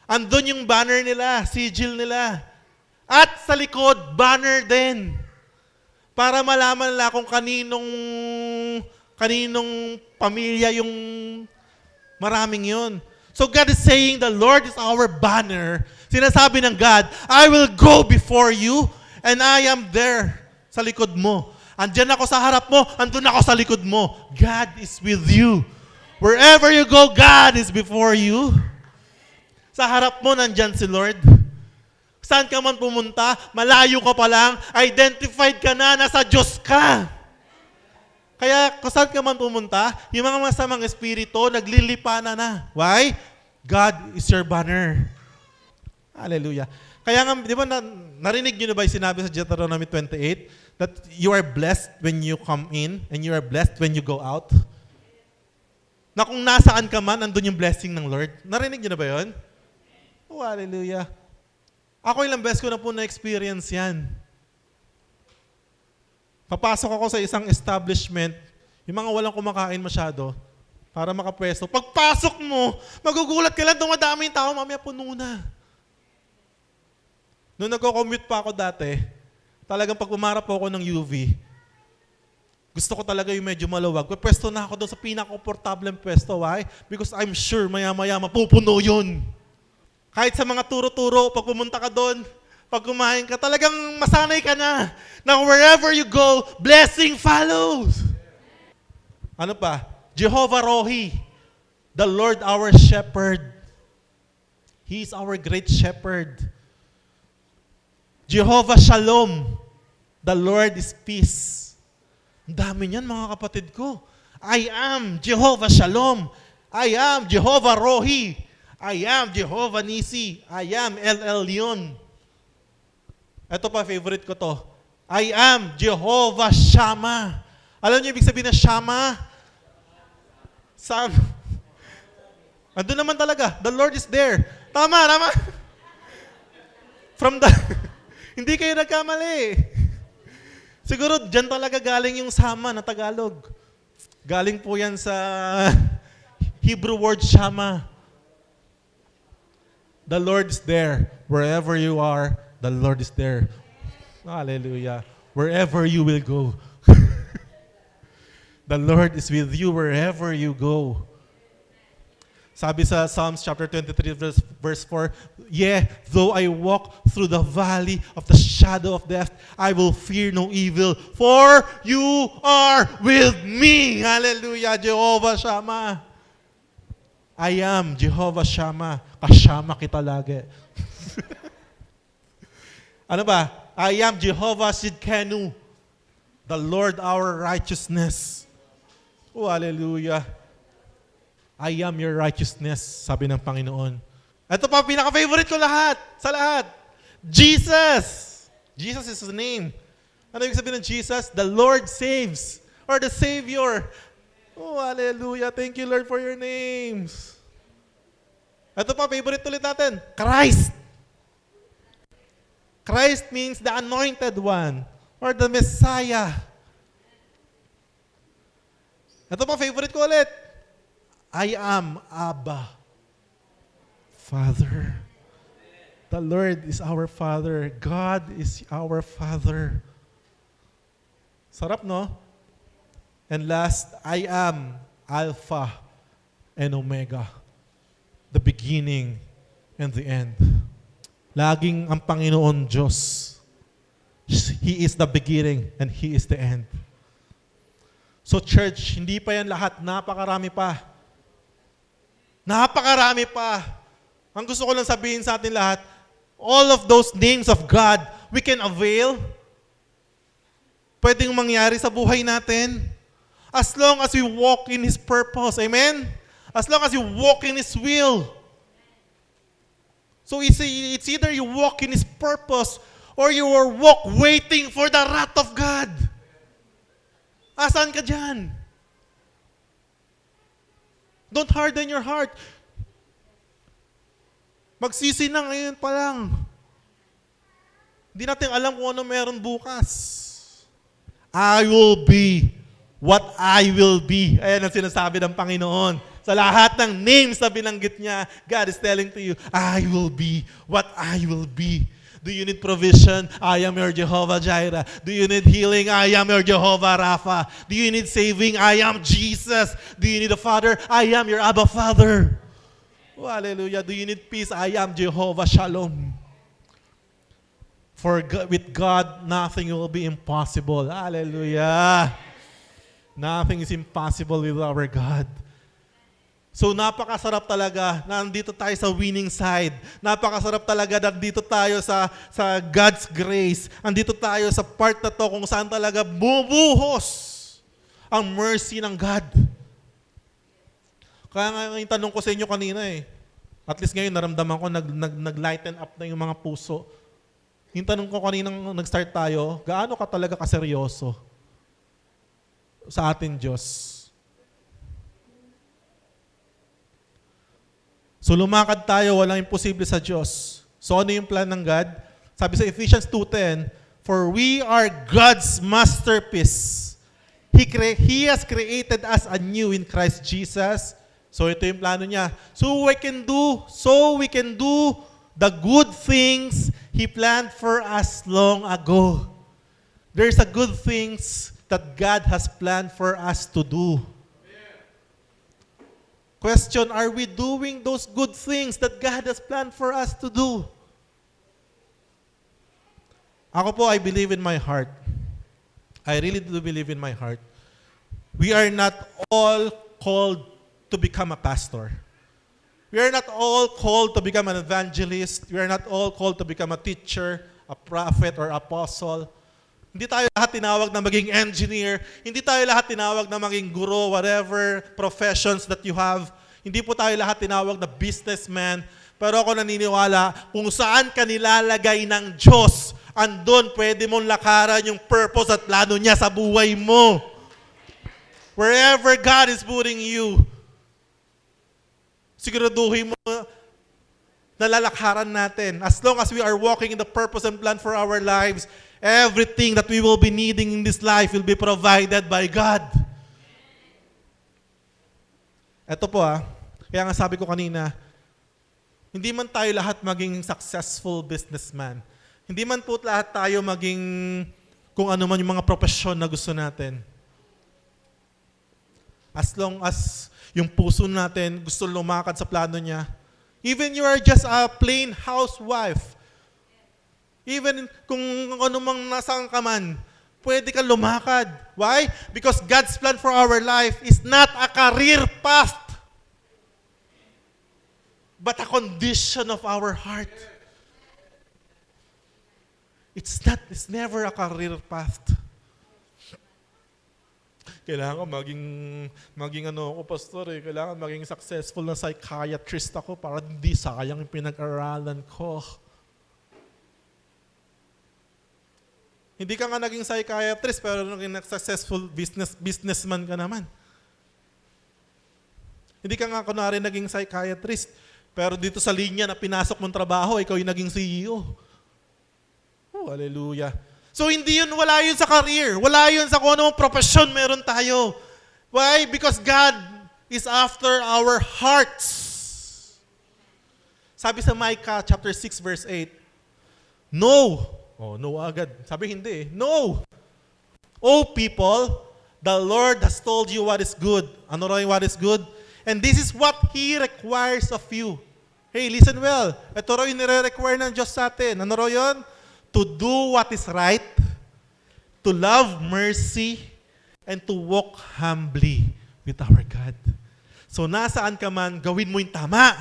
Speaker 1: Andun yung banner nila, sigil nila. At sa likod, banner din. Para malaman nila kung kaninong pamilya yung maraming yun. So God is saying, the Lord is our banner. Sinasabi ng God, I will go before you and I am there sa likod mo. Andyan ako sa harap mo, andun ako sa likod mo. God is with you. Wherever you go, God is before you. Sa harap mo, nandyan si Lord. Saan ka man pumunta, malayo ka pa lang, identified ka na, nasa Diyos ka. Kaya kung saan ka man pumunta, yung mga masamang espiritu, naglilipana na. Why? God is your banner. Hallelujah. Kaya nga, di ba, narinig nyo na ba yung sinabi sa Deuteronomy 28 that you are blessed when you come in and you are blessed when you go out? Na kung nasaan ka man, andun yung blessing ng Lord. Narinig nyo na ba yun? Oh, hallelujah. Ako ilang beses ko na po na-experience yan. Papasok ako sa isang establishment, yung mga walang kumakain masyado, para makapwesto. Pagpasok mo, magugulat ka lang, dumadami yung tao, mamaya puno na. Noong nagko-commute pa ako dati, talagang pag umarap ako ng UV, gusto ko talaga yung medyo maluwag. Pwesto na ako doon sa pinaka-komportableng pwesto. Why? Because I'm sure maya-maya mapupuno yun. Kahit sa mga turo-turo, pag pumunta ka doon, pag kumain ka, talagang masanay ka na. Na wherever you go, blessing follows. Ano pa? Jehovah Rohi, the Lord our shepherd. He is our great shepherd. Jehovah Shalom, the Lord is peace. Ang dami niyan mga kapatid ko. I am Jehovah Shalom. I am Jehovah Rohi. I am Jehovah Nissi. I am El Elyon. Ito pa, favorite ko to. I am Jehovah Shammah. Alam niyo ibig sabihin ng Shammah? Sam. Andun naman talaga. The Lord is there. Tama. From the... Hindi kayo nagkamali. Siguro, dyan talaga galing yung Sama na Tagalog. Galing po yan sa Hebrew word Shammah. The Lord is there. Wherever you are, the Lord is there. Hallelujah. Wherever you will go. The Lord is with you wherever you go. Sabi sa Psalms chapter 23 verse 4, yeah, though I walk through the valley of the shadow of death, I will fear no evil, for you are with me. Hallelujah, Jehovah Shammah. I am Jehovah Shammah. Kasama kita lagi. Ano ba? I am Jehovah Sidkenu. The Lord our righteousness. Oh, hallelujah. I am your righteousness, sabi ng Panginoon. Ito pa, pinaka-favorite ko sa lahat. Jesus. Jesus is His name. Ano ibig sabihin ng Jesus? The Lord saves. Or the Savior. Oh, hallelujah. Thank you, Lord, for your names. Ito pa, favorite ulit natin. Christ. Christ means the anointed one. Or the Messiah. Ito pa, favorite ko ulit. I am Abba. Father. The Lord is our Father. God is our Father. Sarap, no? And last, I am Alpha and Omega. The beginning and the end. Laging ang Panginoon Diyos. He is the beginning and He is the end. So church, hindi pa yan lahat. Napakarami pa. Napakarami pa. Ang gusto ko lang sabihin sa atin lahat, all of those names of God, we can avail. Pwedeng mangyari sa buhay natin. As long as we walk in His purpose. Amen? As long as you walk in His will. So it's either you walk in His purpose or you are walk waiting for the wrath of God. Asan ka dyan? Don't harden your heart. Magsisi na ngayon pa lang. Hindi natin alam kung ano meron bukas. I will be what I will be. Ayan ang sinasabi ng Panginoon. Sa lahat ng names na binanggit niya, God is telling to you, I will be what I will be. Do you need provision? I am your Jehovah Jireh. Do you need healing? I am your Jehovah Rapha. Do you need saving? I am Jesus. Do you need a father? I am your Abba Father. Oh, hallelujah. Do you need peace? I am Jehovah Shalom. For with God, nothing will be impossible. Hallelujah. Nothing is impossible with our God. So napakasarap talaga na nandito tayo sa winning side. Napakasarap talaga na nandito tayo sa God's grace. Andito tayo sa part na to kung saan talaga bumubuhos ang mercy ng God. Kaya nga yung tanong ko sa inyo kanina at least ngayon naramdaman ko nag-lighten up na yung mga puso. Yung tanong ko kanina nag-start tayo, gaano ka talaga kaseryoso sa ating Diyos? So lumakad tayo, walang imposible sa Diyos. So ano yung plan ng God? Sabi sa Ephesians 2:10, for we are God's masterpiece. He has created us anew in Christ Jesus. So ito yung plano niya. So we can do the good things He planned for us long ago. There's a good things that God has planned for us to do. Question, are we doing those good things that God has planned for us to do? Ako po, I believe in my heart. I really do believe in my heart. We are not all called to become a pastor. We are not all called to become an evangelist. We are not all called to become a teacher, a prophet, or apostle. Hindi tayo lahat tinawag na maging engineer. Hindi tayo lahat tinawag na maging guro, whatever professions that you have. Hindi po tayo lahat tinawag na businessman. Pero ako naniniwala, kung saan ka nilalagay ng Diyos, andun pwede mong lakaran yung purpose at plano niya sa buhay mo. Wherever God is putting you, siguraduhin mo na lalakaran natin. As long as we are walking in the purpose and plan for our lives, everything that we will be needing in this life will be provided by God. Ito po kaya nga sabi ko kanina, hindi man tayo lahat maging successful businessman. Hindi man po lahat tayo maging kung ano man yung mga profesyon na gusto natin. As long as yung puso natin gusto lumakad sa plano niya, even you are just a plain housewife, even kung ano mang nasaan ka man, pwede ka lumakad. Why? Because God's plan for our life is not a career path, but a condition of our heart. It's never a career path. Kailangan maging ano ako, pastor eh. Kailangan maging successful na psychiatrist ako para hindi sayang yung pinag-aralan ko. Hindi ka nga naging psychiatrist pero naging successful businessman ka naman. Hindi ka nga kunwari naging psychiatrist pero dito sa linya na pinasok mong trabaho, ikaw yung naging CEO. Oh, hallelujah. So hindi yun, wala yun sa career. Wala yun sa kung anong profession meron tayo. Why? Because God is after our hearts. Sabi sa Micah chapter 6 verse 8, no. Oh, no agad. Sabi hindi. No. Oh people, the Lord has told you what is good. Ano raw yung what is good? And this is what He requires of you. Hey, listen well. Ito raw yung nire-require ng Diyos sa atin. Ano raw yun? To do what is right, to love mercy, and to walk humbly with our God. So nasaan ka man, gawin mo yung tama.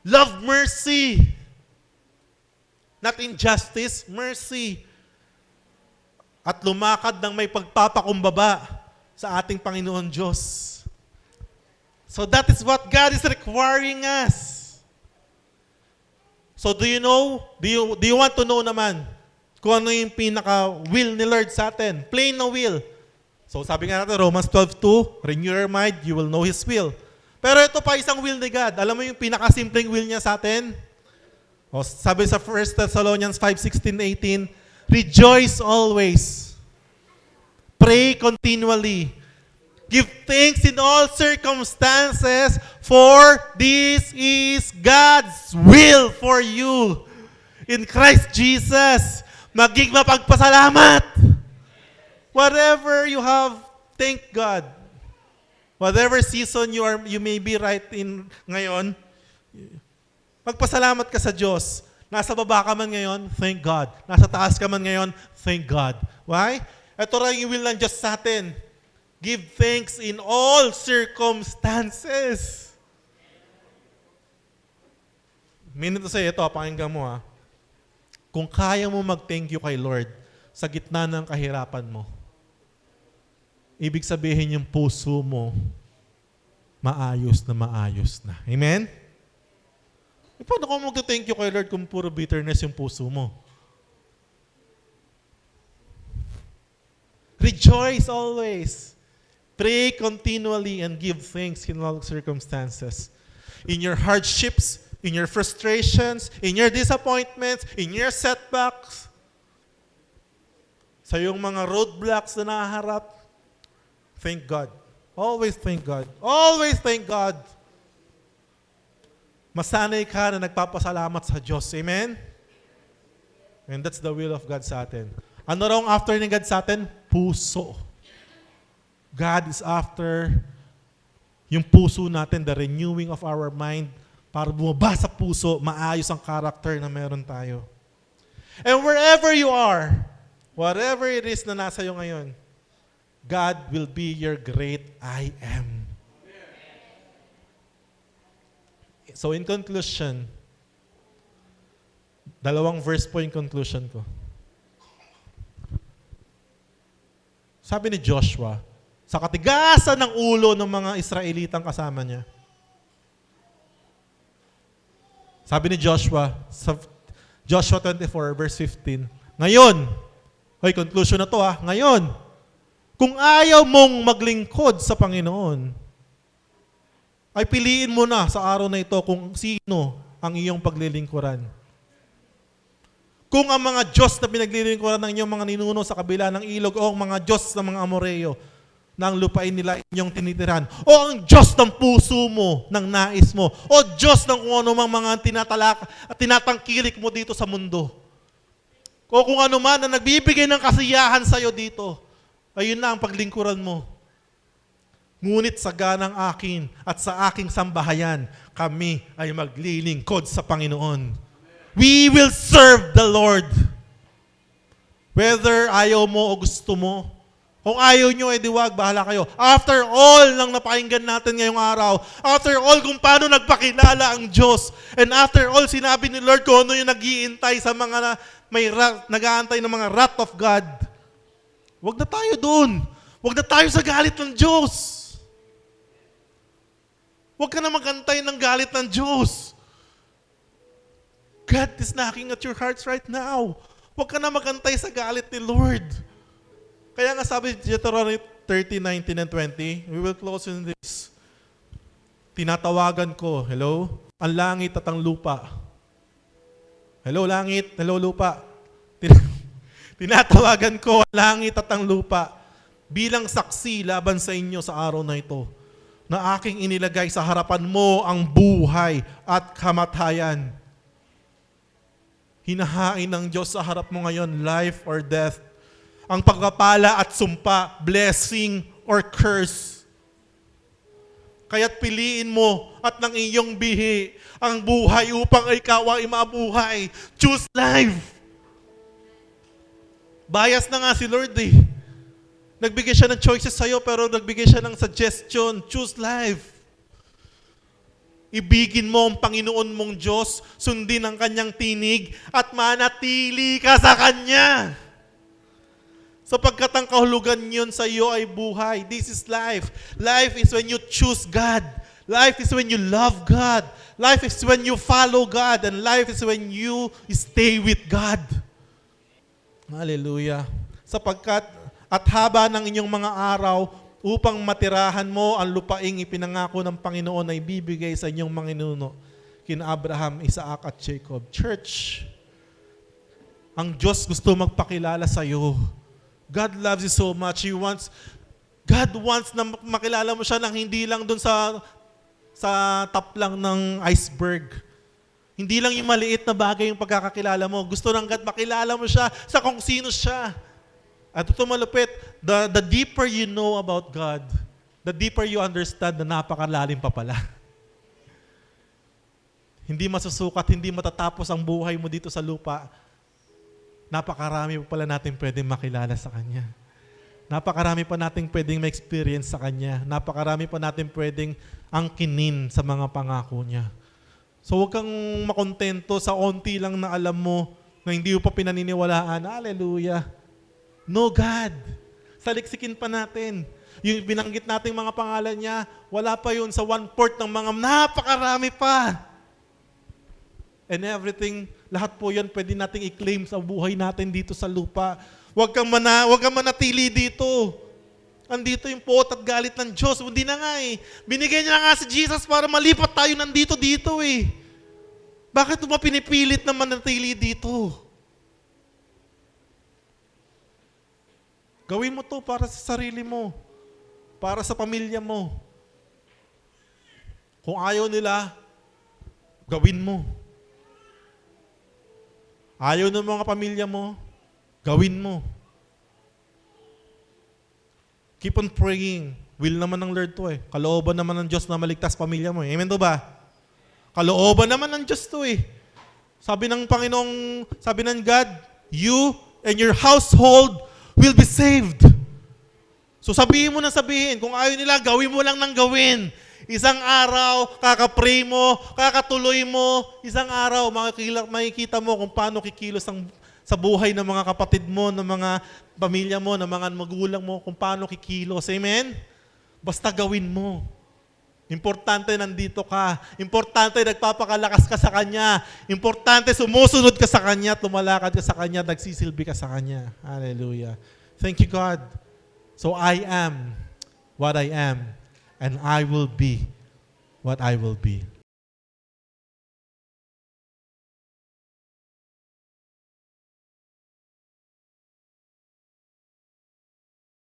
Speaker 1: Love mercy. Not injustice, mercy. At lumakad ng may pagpapakumbaba sa ating Panginoon Diyos. So that is what God is requiring us. So do you know, do you want to know naman kung ano yung pinaka-will ni Lord sa atin? Plain na will. So sabi nga natin, Romans 12:2, renew your mind, you will know His will. Pero ito pa isang will ni God. Alam mo yung pinaka-simpleng will niya sa atin? O, sabi sa 1 Thessalonians 5:16-18, rejoice always. Pray continually. Give thanks in all circumstances, for this is God's will for you. In Christ Jesus, maging mapagpasalamat. Whatever you have, thank God. Whatever season you may be right in ngayon, magpasalamat ka sa Diyos. Nasa baba ka man ngayon, thank God. Nasa taas ka man ngayon, thank God. Why? Ito rin yung will ng Diyos sa atin. Give thanks in all circumstances. Minute to say, ito, pakinggan mo ha. Kung kaya mo mag-thank you kay Lord sa gitna ng kahirapan mo, ibig sabihin yung puso mo, maayos na. Amen? E paano kung mag-thank you kay Lord kung puro bitterness yung puso mo? Rejoice always. Pray continually and give thanks in all circumstances. In your hardships, in your frustrations, in your disappointments, in your setbacks, sa iyong mga roadblocks na naharap, thank God. Always thank God. Always thank God. Masanay ka na nagpapasalamat sa Diyos. Amen? And that's the will of God sa atin. Ano raw ang after ni God sa atin? Puso. God is after yung puso natin, the renewing of our mind, para bumaba sa puso, maayos ang character na meron tayo. And wherever you are, whatever it is na nasa iyo ngayon, God will be your great I am. So in conclusion, 2 verse po yung conclusion ko. Sabi ni Joshua, sa katigasan ng ulo ng mga Israelitang kasama niya, sabi ni Joshua, sa Joshua 24 verse 15, ngayon, conclusion na to ngayon, kung ayaw mong maglingkod sa Panginoon, ay piliin mo na sa araw na ito kung sino ang iyong paglilingkuran. Kung ang mga Diyos na pinaglilingkuran ng inyong mga ninuno sa kabila ng ilog o ang mga Diyos ng mga Amoreo na ang lupain nila inyong tinitiran, o ang Diyos ng puso mo, ng nais mo, o Diyos ng kung ano mang mga tinatangkilik mo dito sa mundo, o kung ano man na nagbibigay ng kasiyahan sa iyo dito, ayun na ang paglingkuran mo. Ngunit sa ganang akin at sa aking sambahayan, kami ay maglilingkod sa Panginoon. We will serve the Lord. Whether ayaw mo o gusto mo, kung ayaw nyo, wag, bahala kayo. After all ng napakinggan natin ngayong araw, after all kung paano nagpakilala ang Diyos, and after all sinabi ni Lord kung ano yung nag-iintay sa mga nag-aantay ng mga wrath of God, Huwag na tayo doon. Huwag na tayo sa galit ng Diyos. Huwag ka na magantay ng galit ng Diyos. God is knocking at your hearts right now. Huwag ka na magantay sa galit ni Lord. Kaya nga sabi Deuteronomy 30:19 and 20, we will close in this. Tinatawagan ko, hello, ang langit at ang lupa. Hello langit, hello lupa. Tinatawagan ko ang langit at ang lupa bilang saksi laban sa inyo sa araw na ito, na aking inilagay sa harapan mo ang buhay at kamatayan. Hinahain ng Diyos sa harap mo ngayon, life or death. Ang pagpapala at sumpa, blessing or curse. Kaya't piliin mo at ng iyong bihi ang buhay upang ikaw ay mabuhay. Choose life. Bias na nga si Lord eh. Nagbigay siya ng choices sa'yo pero nagbigay siya ng suggestion. Choose life. Ibigin mo ang Panginoon mong Diyos, sundin ang kanyang tinig, at manatili ka sa Kanya. Sapagkat ang kahulugan niyon sa iyo ay buhay. This is life. Life is when you choose God. Life is when you love God. Life is when you follow God. And life is when you stay with God. Hallelujah. Sapagkat at haba ng inyong mga araw, upang matirahan mo ang lupaing ipinangako ng Panginoon na ibibigay sa inyong mga ninuno, kina Abraham, Isaac at Jacob. Church, ang Diyos gusto magpakilala sa iyo. God loves you so much. God wants na makilala mo siya nang hindi lang dun sa top lang ng iceberg. Hindi lang yung maliit na bagay yung pagkakakilala mo. Gusto ng God makilala mo siya sa kung sino siya. At ito malupit, the deeper you know about God, the deeper you understand na napakalalim pa pala. Hindi masusukat, hindi matatapos ang buhay mo dito sa lupa. Napakarami pa pala natin pwedeng makilala sa Kanya. Napakarami pa natin pwedeng ma-experience sa Kanya. Napakarami pa natin pwedeng angkinin sa mga pangako Niya. So huwag kang makontento sa onti lang na alam mo na hindi mo pa pinaniniwalaan. Hallelujah. No, God. Saliksikin pa natin. Yung binanggit nating mga pangalan niya, wala pa yun sa 1/4 ng mga napakarami pa. And everything, lahat po yan pwede nating i-claim sa buhay natin dito sa lupa. Huwag kang manatili dito. Andito yung pot at galit ng Diyos. Hindi na nga eh. Binigay niya nga si Jesus para malipat tayo nandito eh. Bakit mo pinipilit na manatili dito? Gawin mo to para sa sarili mo. Para sa pamilya mo. Kung ayaw nila, gawin mo. Ayaw ng mga pamilya mo, gawin mo. Keep on praying. Will naman ng Lord to eh. Kalooban naman ng Diyos na maligtas pamilya mo eh. Amen to ba? Kalooban naman ng Diyos to eh. Sabi ng Panginoong, sabi ng God, you and your household will be saved. So sabihin mo na sabihin. Kung ayaw nila, gawin mo lang ng gawin. Isang araw, kakapray mo, kakatuloy mo. Isang araw, makikita mo kung paano kikilos sa buhay ng mga kapatid mo, ng mga pamilya mo, ng mga magulang mo, kung paano kikilos. Amen? Basta gawin mo. Importante nandito ka. Importante nagpapakalakas ka sa Kanya. Importante sumusunod ka sa Kanya, tumalakad ka sa Kanya, nagsisilbi ka sa Kanya. Hallelujah. Thank you, God. So I am what I am, and I will be what I will be.